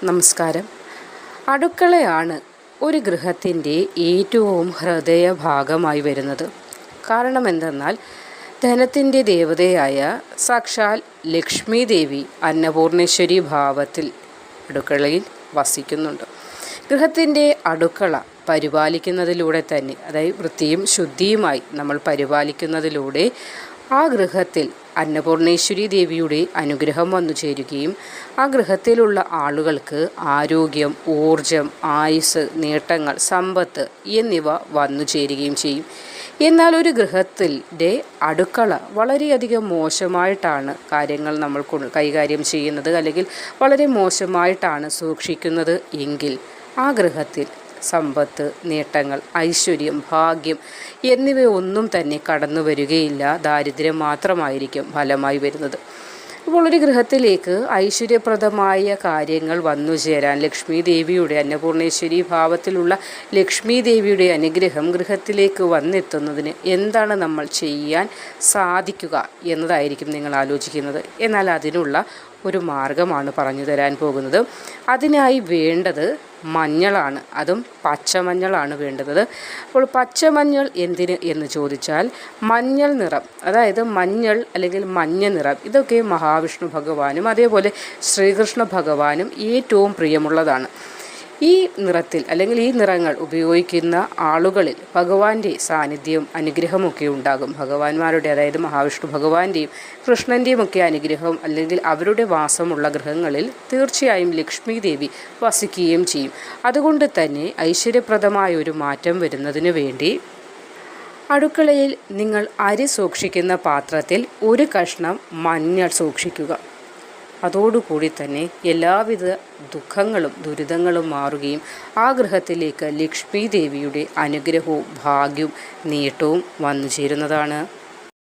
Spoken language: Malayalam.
നമസ്കാരം. അടുക്കളയാണ് ഒരു ഗൃഹത്തിൻ്റെ ഏറ്റവും ഹൃദയഭാഗമായി വരുന്നത്. കാരണം എന്തെന്നാൽ ധനത്തിൻ്റെ ദേവതയായ സാക്ഷാൽ ലക്ഷ്മി ദേവി അന്നപൂർണേശ്വരി ഭാവത്തിൽ അടുക്കളയിൽ വസിക്കുന്നുണ്ട്. ഗൃഹത്തിൻ്റെ അടുക്കള പരിപാലിക്കുന്നതിലൂടെ തന്നെ, അതായത് വൃത്തിയും ശുദ്ധിയുമായി നമ്മൾ പരിപാലിക്കുന്നതിലൂടെ ആ ഗൃഹത്തിൽ അന്നപൂർണേശ്വരി ദേവിയുടെ അനുഗ്രഹം വന്നു ചേരുകയും ആ ഗൃഹത്തിലുള്ള ആളുകൾക്ക് ആരോഗ്യം, ഊർജം, ആയുസ്, നേട്ടങ്ങൾ, സമ്പത്ത് എന്നിവ വന്നു ചേരുകയും ചെയ്യും. എന്നാൽ ഒരു ഗൃഹത്തിൻ്റെ അടുക്കള വളരെയധികം മോശമായിട്ടാണ് കാര്യങ്ങൾ നമ്മൾ കൈകാര്യം ചെയ്യുന്നത്, അല്ലെങ്കിൽ വളരെ മോശമായിട്ടാണ് സൂക്ഷിക്കുന്നത് എങ്കിൽ ആ ഗൃഹത്തിൽ സമ്പത്ത്, നേട്ടങ്ങൾ, ഐശ്വര്യം, ഭാഗ്യം എന്നിവയൊന്നും തന്നെ കടന്നു വരികയില്ല. ദാരിദ്ര്യം മാത്രമായിരിക്കും ഫലമായി വരുന്നത്. അപ്പോൾ ഒരു ഗൃഹത്തിലേക്ക് ഐശ്വര്യപ്രദമായ കാര്യങ്ങൾ വന്നു ചേരാൻ ലക്ഷ്മി ദേവിയുടെ, അന്നപൂർണേശ്വരി ഭാവത്തിലുള്ള ലക്ഷ്മി ദേവിയുടെ അനുഗ്രഹം ഗൃഹത്തിലേക്ക് വന്നെത്തുന്നതിന് എന്താണ് നമ്മൾ ചെയ്യാൻ സാധിക്കുക എന്നതായിരിക്കും നിങ്ങൾ ആലോചിക്കുന്നത്. എന്നാൽ അതിനുള്ള ഒരു മാർഗമാണ് പറഞ്ഞു തരാൻ പോകുന്നത്. അതിനായി വേണ്ടത് മഞ്ഞളാണ്, അതും പച്ചമഞ്ഞളാണ് വേണ്ടത്. അപ്പോൾ പച്ചമഞ്ഞൾ എന്തിന് എന്ന് ചോദിച്ചാൽ, മഞ്ഞൾ നിറം, അതായത് മഞ്ഞൾ അല്ലെങ്കിൽ മഞ്ഞ നിറം, ഇതൊക്കെ മഹാവിഷ്ണു ഭഗവാനും അതേപോലെ ശ്രീകൃഷ്ണ ഭഗവാനും ഏറ്റവും പ്രിയമുള്ളതാണ്. ഈ നിറത്തിൽ അല്ലെങ്കിൽ ഈ നിറങ്ങൾ ഉപയോഗിക്കുന്ന ആളുകളിൽ ഭഗവാന്റെ സാന്നിധ്യവും അനുഗ്രഹമൊക്കെ ഉണ്ടാകും. ഭഗവാന്മാരുടെ, അതായത് മഹാവിഷ്ണു ഭഗവാന്റെയും കൃഷ്ണൻ്റെയും ഒക്കെ അനുഗ്രഹം അല്ലെങ്കിൽ അവരുടെ വാസമുള്ള ഗൃഹങ്ങളിൽ തീർച്ചയായും ലക്ഷ്മി ദേവി വസിക്കുകയും ചെയ്യും. അതുകൊണ്ട് തന്നെ ഐശ്വര്യപ്രദമായ ഒരു മാറ്റം വരുന്നതിന് വേണ്ടി അടുക്കളയിൽ നിങ്ങൾ അരി സൂക്ഷിക്കുന്ന പാത്രത്തിൽ ഒരു കഷ്ണം മഞ്ഞൾ സൂക്ഷിക്കുക. അതോടുകൂടി തന്നെ എല്ലാവിധ ദുഃഖങ്ങളും ദുരിതങ്ങളും മാറുകയും ആ ഗൃഹത്തിലേക്ക് ലക്ഷ്മി ദേവിയുടെ അനുഗ്രഹവും ഭാഗ്യവും നേട്ടവും വന്നു ചേരുന്നതാണ്.